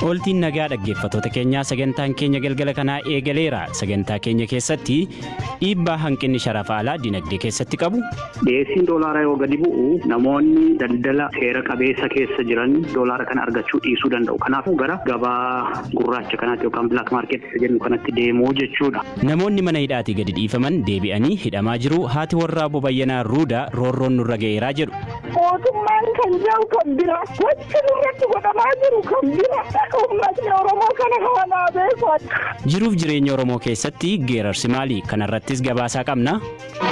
Oltiin nagaa dhaggeeffattoota keenyaa sagantaan keenya galgala kanaa eegaleera. Sagantaa keenya keessatti dhiibbaa hanqinni sharafa alaa dinagdee keessatti qabu. Dhiyeessiin doolaaraa yoo gadi bu'u namoonni daldala seera qabeessa keessa jiran doolaara kana argachuu dhiisuu danda'u. Kanaafuu gara gabaa gurraacha kanaatti yookaan black market jennu kanatti deemuu jechuudha. Namoonni mana hidhaatii gadi dhiifaman deebi'anii hidhamaa jiru. Haati warraa Obbo Bayyanaa Ruudaa roorroon nurra ga'eeraa jedhu. Mootummaan kan jiru kan bira gochi nurratti godhamaa jiru kan bira uummatni Oromoo kana haala beeku. Jiruuf jireenya Oromoo keessatti geerarsi maali? Kanarrattis gabaasaa qabna.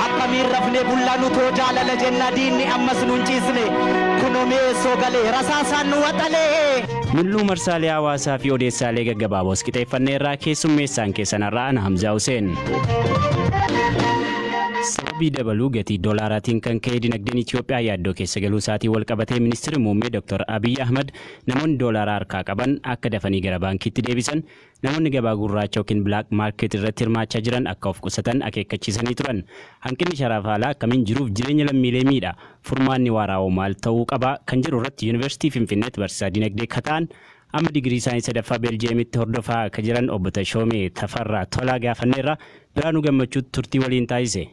Akkamiin rafnee bullaanu too jaalala jenna diinni ammas nuun ciisne kunomee soogalee rasaasaan nu waxalee. Mul'uu marsaalee hawaasaa fi odeessaalee gaggabaaboos qixeeffanneerraa keessummeessaan keessanarraa ana Hamzaa Hussein. Sababii dabaluu gatii doolaaraatiin kan ka'e dinagdeen Itoophiyaa yaaddoo keessa galuu isaatii wal qabatee ministeerri muummee Dr. Abiy Ahmad namoonni doolaaraa harkaa qaban akka dafanii gara baankiitti deebisan, namoonni gabaa gurraacha yookiin black market irratti hirmaachaa jiran akka of qusatan akeekkachiisanii turan. Hanqinni sharafa alaa akkamiin jiruuf jireenya lammiilee miidha? Furmaanni waraa'oo maal ta'uu qaba? Kan jiru irratti Yuunivarsiitii Finfinneetti barsiisaa dinagdee kataan amma digirii isaanii sadaffaa Beeljeemitti hordofaa akka jiran Obbo Tashoomee Tafarraa Tolaa gaafanneerra. Biraanuu Gammachuutti turtii waliin taasise.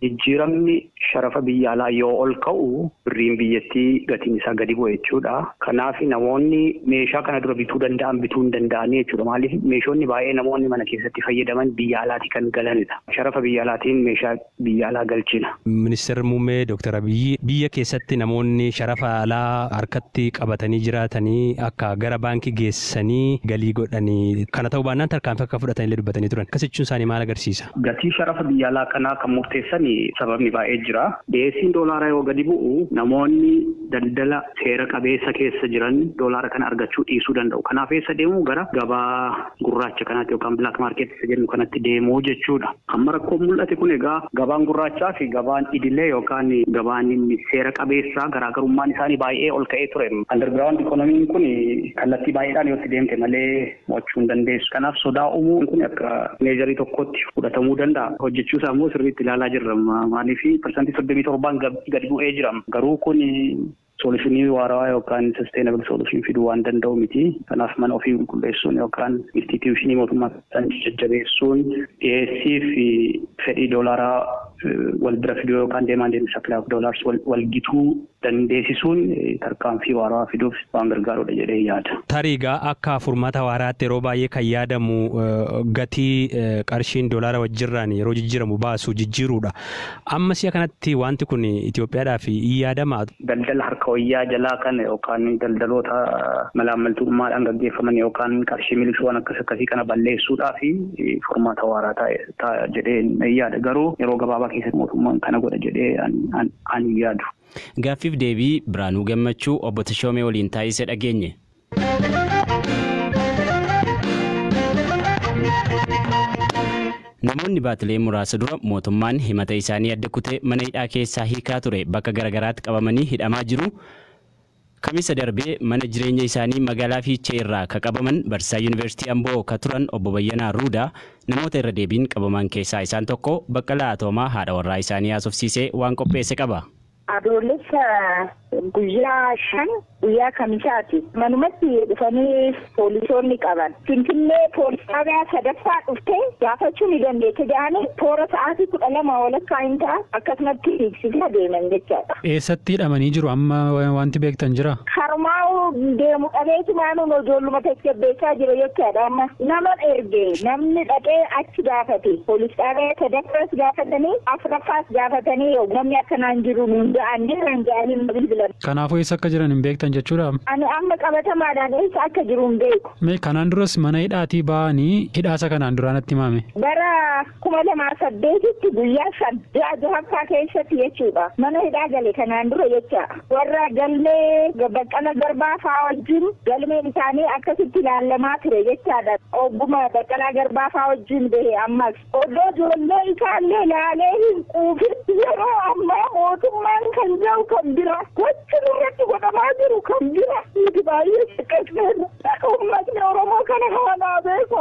Jijjiiramni sharafa biyya alaa yoo ol ka'u birriin biyyattii gatiin isaa gadi bu'e jechuudha. Kanaaf namoonni meeshaa kana dura bituu danda'an bituu hin danda'anii jechuudha. Maaliif meeshonni baay'ee namoonni mana keessatti fayyadaman biyya alaati kan galanidha. Sharafa biyya alaatiin meeshaa biyya alaa galchina. Ministeerri muummee Dr. Abiy biyya keessatti namoonni sharafa alaa harkatti qabatanii jiraatanii akka gara baankii geessanii galii godhanii kana ta'uu baannaan tarkaanfii akka fudhatanillee dubbatanii turan. Akkasitti jechuun isaanii maal agarsiisa? Gatii sharafa biyya alaa kanaa kan murteessan sababni baay'ee jira. Dhiyeessiin doolaaraa yoo gadi bu'u namoonni daldala seera qabeessa keessa jiran doolaara kana argachuu dhiisuu danda'u. Kanaaf eessa deemuu gara gabaa gurraacha kanaatti yookaan black market jennu kanatti deemuu jechuudha. Amma rakkoon mul'ate kun egaa gabaan gurraachaa fi gabaan idilee yookaan gabaan seera qabeessaa garaagarummaan isaanii baay'ee ol ka'ee ture. Underground economiin kun kallattii baay'eedhaan yoo itti deemte malee mo'achuu hin dandeessu. Kanaaf sodaa uumuun kun akka meejarii tokkotti fudhatamuu danda'a. Hojjechuu isaa immoo sirriitti ilaalaa jirra. Maaliif persantii 37 gadi bu'ee jira. Garuu kun solutionii waaraa yookaan sustainable solution fiduu waan danda'u miti. Kanaaf mana ofii qulqulleessuun yookaan instituushinii mootummaa jajjabeessuun dhiyeessii fi fedhii doolaaraa wal bira fiduu yookaan demand and supply of dollars wal gituu dandeessisuun tarkaanfii waaraa fiduuf waan gargaarudha jedhee yaada. Tariigaa akka furmaata waaraatti yeroo baay'ee kan yaadamu gatii qarshiin doolaara wajjirraan yeroo jijjiiramu baasu jijjiiruudha. Amma si'a kanatti wanti kun Itoophiyaadhaaf yaadama. Daldala harka wayyaa jalaa kan yookaan daldaloota malaammaltummaadhaan gaggeeffaman yookaan qarshii milishuuwwan akkasii kana balleessuudhaa fi furmaata waaraa ta'a jedhee yaada. Garuu yeroo gabaabaa keessatti mootummaan kana godha jedhee ani yaadu. Gaaffiif deebii Biraanuu Gammachuu Obbo Tashoomee waliin taasise dhageenye. Namoonni baatilee muraasa dura mootummaan himata isaanii adda kutee mana hidhaa keessaa hiikaa ture bakka garagaraatti qabamanii hidhamaa jiru. Kamisa darbee mana jireenya isaanii magaalaa Fiichee irraa ka qabaman barsiisaa Yuunivarsiitii Amboo ka turan Obbo Bayyanaa Ruudaa namoota irra deebiin qabaman keessaa isaan tokko Baqqalaa Atoomaa haadha warraa isaanii haasofsiisee waan qopheesse qaba. Adoolessa guyyaa 5 guyyaa kamisaati. Manumatti dhufanii poolisoonni qaban. Finfinnee poolisaadhaa sadaffaa dhuftee gaafachuu ni dandeesse jedhanii toora sa'aatii 12 walakkaa hin ta'a akkasumatti hiiksisaa deeman jechaadha. Eessatti hidhamanii jiru amma wanti beektan jira? Harmaa'u deemu dhabeetu maanuun ijoolluma tasgabbeessaa jira jechaadha amma. Nama ergee namni dhaqee achi gaafate. Poolisaadhaa sadaffaas gaafatanii afuraffaas gaafatanii namni akkanaan jiru nuun ja'anii ranga'anii bilbilan. Kanaafuu eessa akka jiran hin beektan jechuudha. Ani amma qabatamaadhaan eessa akka jiru hin beeku. Mee kanaan duras mana hidhaatii ba'anii hidhaasa kanaan duraanatti himame? Bara 2008tti guyyaa 5 keessatti jechuudha. Mana hidhaa gale kanaan dura jecha. Warra galmee Baqqala Garbaa fa'aa wajjin galmeen isaanii akkasitti ilaalamaa ture jechaadha. Ogguma Baqqalaa Garbaa fa'aa wajjin bahe ammas. Oddoo ijoollee isaallee ilaalee hin quufin yeroo ammaa mootummaan kan jiru kan bira gochi irratti godhamaa jiru kan bira nuti baay'ee xiqqeessine uummatni Oromoo kana haala beeku.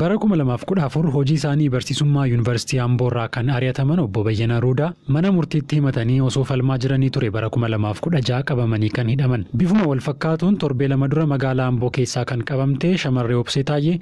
Bara 2014 hojii isaanii barsiisummaa Yuunivarsiitii Amboorraa kan ari'ataman Obbo Bayyanaa Ruudaa mana murtiitti himatanii osoo falmaa jiranii ture bara 2016 qabamanii kan hidhaman. Bifuma wal fakkaatu fakkaatuun torbee lama dura magaalaa Amboo keessaa kan qabamte shamarree Obsee Taayyee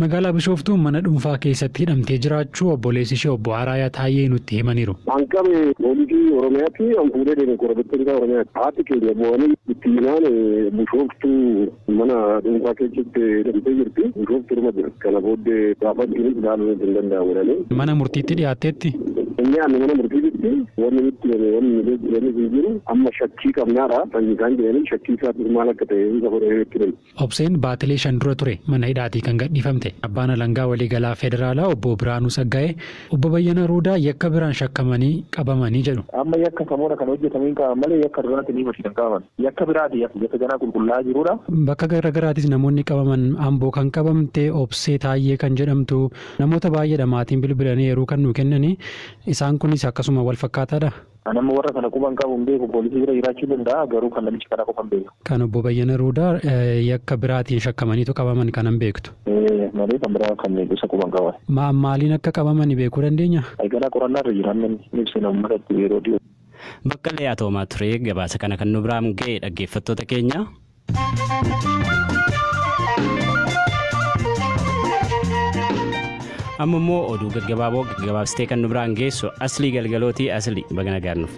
magaalaa Bishooftuu mana dhuunfaa keessatti hidhamtee jiraachuu obboleessi ishee obbo Araayaa Taayyee nutti himaniiru. Hanqabe poolisii Oromiyaatti fuudhee deeme korabittoota Oromiyaatti haati keenya bu'anii itti himaan Bishooftuu mana dhuunfaa keessatti hidhamtee jirti. Bishooftuu dhuma jira. Kana booddee gaafachuunis ilaaluu hin danda'amu. Mana murtiitti dhiyaatteetti? Inni mana murtiitti wanni nuti jiru amma shakkii qabnaadha. Kan jedhanii shakkii isaatti maal akka ta'e isa godhee Obseen baatilee 5 dura ture mana hidhaatii kan gadhiifamte. Abbaan alangaa waliigalaa federaalaa obbo Biraanuu Saggaa'ee obbo Bayyanaa Ruudaa yakka biraan shakkamanii qabamanii jedhu. Amma yakka samoora kan hojjetamiin qaban malee yakka duraatti ni hojjetan qabaman. Yakka biraati yakka ganaa qulqullaa'aa jirudha. Bakka garaagaraatis namoonni qabaman Amboo kan qabamte Obsee Taayyee kan jedhamtu namoota baay'eedha maatiin bilbilanii yeroo kan nuu kennanii isaan kunis akkasuma wal fakkaataadha. Nama warra kana quban qabu hin beeku poolisii bira jiraachuu danda'a garuu kan namichi kana quban beeku. Kan obbo Bayyanaa Ruudaa yakka biraatiin shakkamaniitu qabaman kan hin beektu. Malee kan biraa kan isa quban qaban. Maaliin akka qabaman beekuu dandeenya? Egaa qorannaa irra jiran ibsi namoota itti yeroo dhiyoo. Baqqalee Atoomaa ture gabaasa kana kan nu biraan ga'e dhaggeeffattoota keenya. Amma immoo oduu gaggabaabsitee kan nu biraan geessu Aslii Galgalootii Aslii bagana gaarnuuf.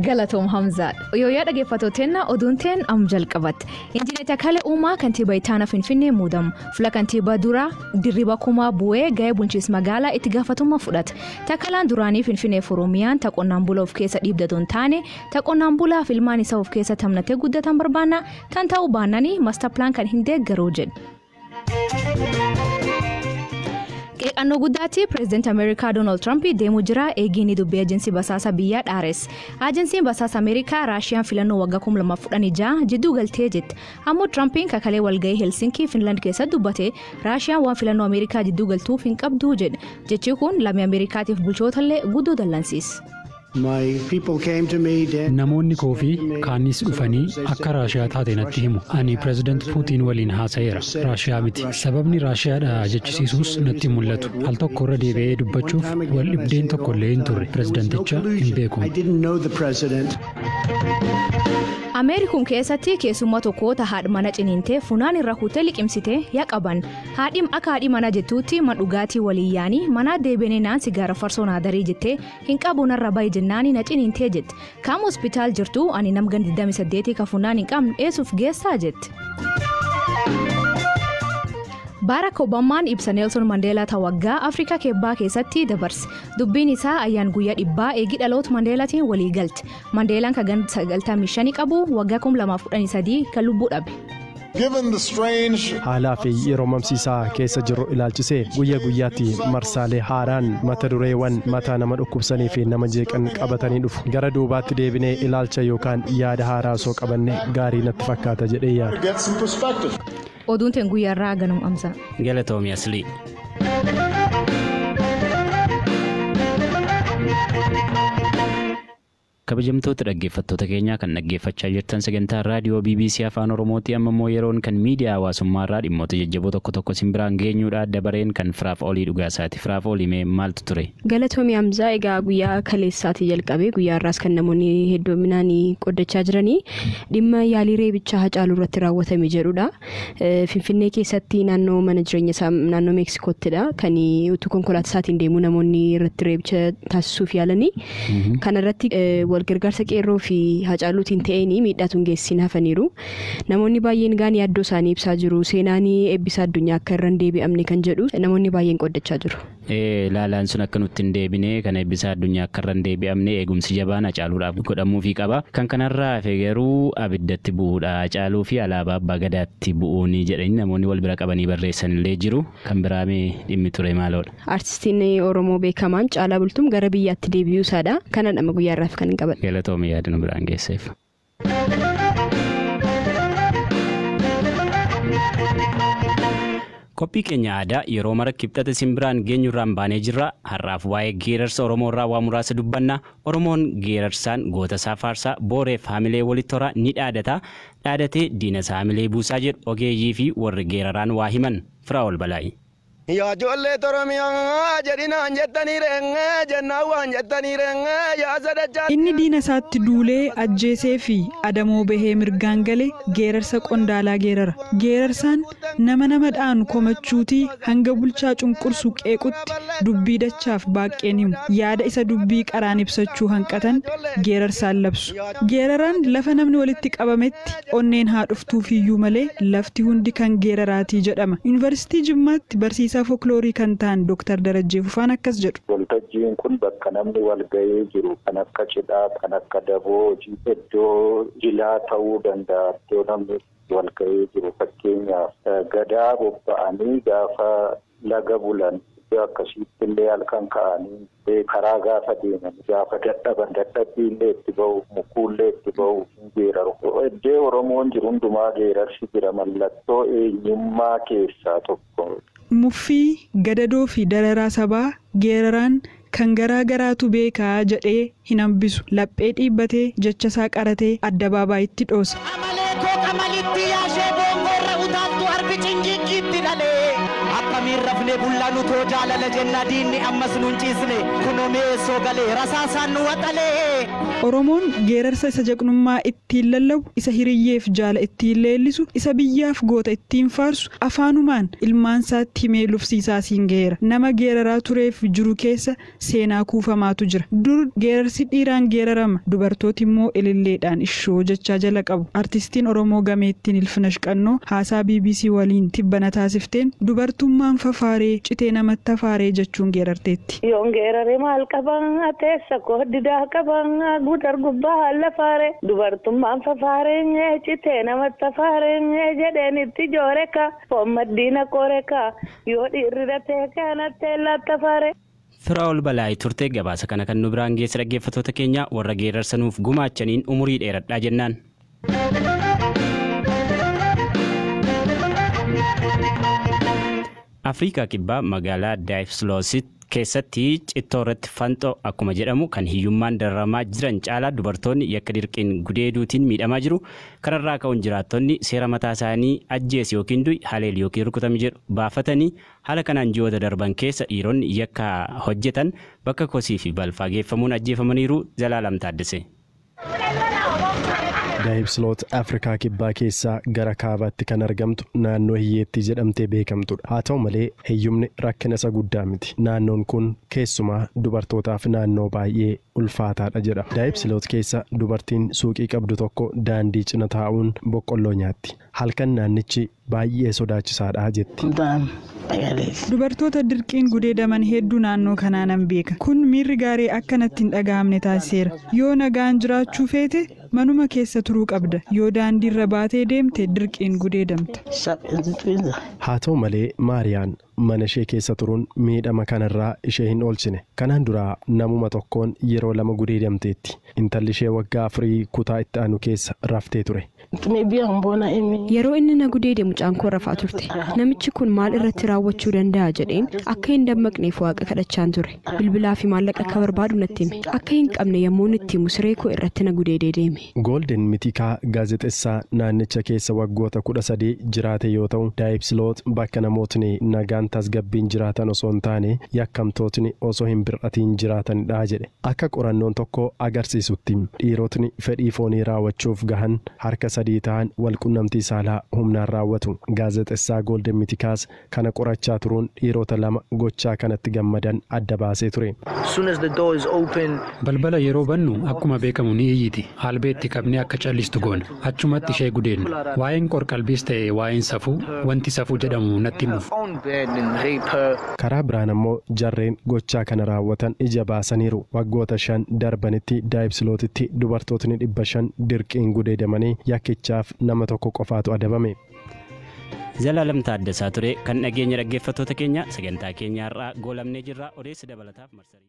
Galatoom Hamzaa Yooyaa dhaggeeffattootenna oduunteen am jalqabatte injineer Takalee Uumaa kantiibaa ittaana Finfinnee muudamu fuula kantiibaa duraa Dirriba Kumaa bu'ee ga'ee bulchiinsa magaalaa itti gaafatamummaa fudhate Takalaan duraanii Finfinnee Oromiyaan taqonnaan bulaa of keessa dhiibdatuun taane taqonnaan bulaa filmaan isaa of keessa tamnatee guddatan barbaanna kan ta'uu baannanii master plan kan hin deeggaruu jedhe. Qeeqannoo guddaatti pireezidaantii Ameerikaa Doonaald Tiraamp deemuu jira eegiin dubbii ajensi basaasa biyyaa dhaares. Ajensiin basaasa Ameerikaa Raashiyaan filannoo waggaa 2016 jidduu galtee jette. Ammoo Tiraampiin kakalee walgahii Helsinkii Finlaand keessatti dubbate Raashiyaan waan filannoo Ameerikaa jidduu galtuuf hin qabdu jedhe. Jechi kun lammii Ameerikaatiif bulchootallee guddoo dallansiise. Namoonni koo fi kaanis dhufanii akka Raashiyaa taate natti himu. Ani pireezidaant Puutiin waliin haasa'eera. Raashiyaa miti. Sababni Raashiyaadha jechisiisuus natti mul'atu. Al tokko irra deebi'ee dubbachuuf wal dhibdeen tokkollee hin turre. Pireezidaanticha hin beeku. Ameerikuun keessatti keessummaa tokkoota haadha mana ciniintee funaan irra kutee liqimsitee yaa qaban. Akka haadhi mana jettuutti man dhugaatii waliin yaanii mana deebiinee naan sigaara farsoo naadarii jettee hin qabu narra baay'ee jennaanii na ciniintee jette. Kaam hospitaal jirtu ani nam gandi 28 ka funaan hin qabne eessuuf geessaa jette. Barack Obamaan ibsa Nelson Mandela waggaa Afrikaa kibbaa keessatti dabarse. Dubbiin isaa ayyaan guyyaa dhibbaa eegi dhaloota Mandelaatiin walii galte. Mandeelaan kan ganda 95 qabu waggaa 2013 kan lubbuu dhabe. Haalaa fi yeroo mamsiisaa keessa jiru ilaalchisee guyyaa guyyaatti marsaalee haaraan mata dureewwan mataa nama dhukkubsanii fi nama jeeqan qabatanii dhufu. Gara duubaatti deebinee ilaalcha yookaan yaada haaraa osoo qabanne gaarii natti fakkaata jedhee yaada. Oduun teen guyyaarraa ganum amsa. Galatoomi Aslii. Kabajamtoota dhaggeeffattoota keenyaa kan dhaggeeffachaa jirtan sagantaa raadiyoo BBC Afaan Oromooti amma immoo yeroon kan miidiyaa hawaasummaarraa dhimmoota jajjaboo tokko tokko simbiraan geenyuudha dabareen kan firaaf olii dhugaasaati. Firaaf olii mee maaltu ture? Galatoomii Hamzaa egaa guyyaa kaleessaatii jalqabee guyyaarraas kan namoonni hedduminaan qoddachaa jiranii dhimma yaalii reebichaa Hacaaluu irratti raawwatame jedhudha. Finfinnee keessatti naannoo mana jireenya isaa naannoo Meeksikoottidha kan utuu konkolaataa isaatiin deemuu namoonni irratti reebicha taasisuuf yaalanii kanarratti gargaarsa qeerroo fi Hacaaluutiin ta'anii miidhaatuun geessisin hafaniiru. Namoonni baay'een gaanii yaaddoo isaanii ibsaa jiru. Seenaanii eebbisa addunyaa akka irra hin deebi'amne kan jedhu namoonni baay'een qoddachaa jiru. Laalaan sun akka nutti hin deebine kan eebbisa addunyaa akka irra hin deebi'amne eegumsi jabaan Hacaaluudhaaf godhamuufii qaba. Kan kanarraa hafe garuu abiddatti bu'uudha. Hacaaluu fi alaabaa abbaa gadaatti bu'uuni jedhanii namoonni wal bira qabanii barreessan illee jiru. Kan biraamee dhimmi ture maaloodha? Artistiin Oromoo beekamaan Caalaa Bultuum gara biyyaatti deebi'uu isaadha. Kana dhama guyyaarraaf kan hin qaban. Galatoomii yaada nu biraan geesseef. Qophii keenya aadaa yeroo mara kibxata simbiraan geenyurraan baanee jirra. Har'aaf waa'ee geerarsa Oromoo irraa waa muraasa dubbanna. Oromoon geerarsaan goota isaa faarsaa booreef haamilee walitti horaa ni dhaadata. Dhaadatee diina isaa haamilee buusaa jedhu ogeeyyii fi warri geeraraan waa himan. Firaa'ol Balaayi. Yaa ijoollee Oromiyaa jedhinaan jettaniire jennaan waan jettaniire yaa sadachaa. Inni diina isaatti duulee ajjeesee fi adamoo bahee mirgaan galee geerarsa qondaalaa geerara. Geerarsaan nama dhaanu komachuutii hanga bulchaa cunqursu qeequtti dubbii dachaaf baaqeen himu. Yaada isa dubbii qaraan ibsachuu hanqatan geerarsaan labsu. Geeraraan lafa namni walitti qabametti onneen haa dhuftuufiyyuu malee lafti hundi kan geeraraatii jedhama. Yuunivarsiitii Jimmaatti barsiisaa folkloorii kan ta'an Dr. Darajjee Fufaan akkas jedhu. Waltajjiin kun bakka namni wal ga'ee jiru kan akka cidhaa, kan akka daboo, iddoo jilaa ta'uu danda'a. Iddoo namni wal ga'ee jiru fakkeenyaaf gadaa bobba'anii gaafa laga bulan iddoo akkasiitti illee halkan ka'anii karaa gaafa deeman gaafa dadhaban dadhabbii illee itti bahu mukuullee itti bahu geeraru. Iddoo Oromoon jiru hundumaa geerarsi jira mallattoo eenyummaa keessaa tokko. Muffii gadadoo fi dararaa sabaa geeraraan kan garaa garaatu beekaa jedhee hin hambisu. Laphee dhiibbatee jecha isaa qaratee addabaabayitti dhoosa. Akkamiin rafnee bullaanu too jaalala jenna diinni ammas nuun ciisne kunoo mi'eessoo galee rasaasaan nu waxalee. Oromoon geerarsa isa jaqnummaa ittiin lallabu, isa hiriyyeef jaala ittiin leellisu, isa biyyaaf goota ittiin faarsu afaanumaan ilmaansaatti himee lufsiisaa siin geera. Nama geeraraa tureef jiru keessa seenaa kuufamaatu jira. Dur geerarsi dhiiraan geerarama, dubartooti immoo ililleedhaan ishoo jechaa jala qabu. Artistiin Oromoo gameettiin Ilfinash Qannoo haasaa BBC waliin tibbana taasifteen dubartummaan fafaaree citee namatti hafaaree jechuun geerarteetti. Yoon geeraree maal qaban teessa koo didaa qaban guutar gubbaa lafaaree dubartummaan fafaaree citee namatti hafaaree jedheen itti jooreka foon maddiina koreka yoo dhiirri ratee kanatti lattafaaree. Firaa'ol Balaayi turtee gabaasa kana kan nu biraan geesse dhaggeeffattoota keenya warra geerarsanuuf gumaachaniin umurii dheeradhaa jennaan. Afrikaa kibbaa magaalaa Daayipsiloosit keessatti cittoo irratti fanxoo akkuma jedhamu kan hiyyummaan dararamaa jiran caalaa dubartoonni yakka dirqiin gudeeduutiin miidhamaa jiru. Kanarraa ka'uun jiraattonni seera mataa isaanii ajjeesi yookiin du'i haleel yookiin rukutame jedhu baafatanii haala kanaan ji'oota darban keessa dhiironni yakka hojjetan bakka kosii fi balfaa geeffamuun ajjeefamaniiru. Zalaalam Taaddasee. Daayipsiloot Afrikaa kibbaa keessaa gara kaabaatti kan argamtu naannoo hiyyeetti jedhamtee beekamtudha. Haa ta'u malee hiyyumni rakkina isa guddaa miti. Naannoon kun keessumaa dubartootaaf naannoo baay'ee ulfaataadha jedha. Daayipsiloot keessa dubartiin suuqii qabdu tokko daandii cina taa'uun boqqolloo nyaatti. Halkan naannichi baay'ee sodaachisaadha jetti. Dubartoota dirqiin gudeedaman hedduu naannoo kanaa nan beeka. Kun miirri gaarii akkanatti hin dhaga'amne taasiseera. Yoo nagaan jiraachuu feete manuma keessa turuu qabda. Yoo daandiirra baatee deemte dirqiin gudeedamta. Haa ta'u malee Maariyaan mana ishee keessa turuun miidhama kanarraa ishee hin oolchine. Kanaan duraa namuma tokkoon yeroo 2 gudeedamteetti. Intalli ishee waggaa 4 kutaa itti aanu keessa raftee ture. Yeroo inni na gudeede mucaan koo rafaa turte. Namichi kun maal irratti raawwachuu danda'a jedheen akka hin dammaqneef waaqa kadhachaan ture. Bilbilaa fi maallaqa akka barbaadu natti hime. Akka hin qabne yommuu itti himu siree koo irratti na gudeedee deeme. Golden Mitikaa gaazexessaa naannicha keessa waggoota 13 jiraate yoo ta'u, Daayipsiloot bakka namootni nagaan tasgabbiin jiraatan osoo hin taane yakkamtootni osoo hin bir'atiin jiraatanidha jedhe. Akka qorannoon tokko agarsiisutti dhiirotni fedhii foonii raawwachuuf gahan harka 3 ta'an walqunnamtii saalaa humnaan raawwatu. Gaazexessaa Golden Mitikaas kana qorachaa turuun dhiirota 2 gochaa kanatti gammadan adda baasee ture. Balbala yeroo bannu akkuma beekamu ni iyyiti. Albeetti qabnee akka callistu goona. Achumatti ishee gudeenna. Waa'een qorqalbiis ta'e waa'een safuu wanti safuu jedhamu natti himuuf. Karaa biraan ammoo jarreen gochaa kana raawwatan ija baasaniiru. Waggoota 5 darbanitti Daayipsilootitti dubartootni 500 dirqiin gudeedamanii yakkichaaf nama tokko qofaatu adabame. Zalaalam Taaddasaa ture kan dhageenya dhaggeeffattoota keenya sagantaa keenya irraa goolamnee jirra odeessa dabalataaf marsarii.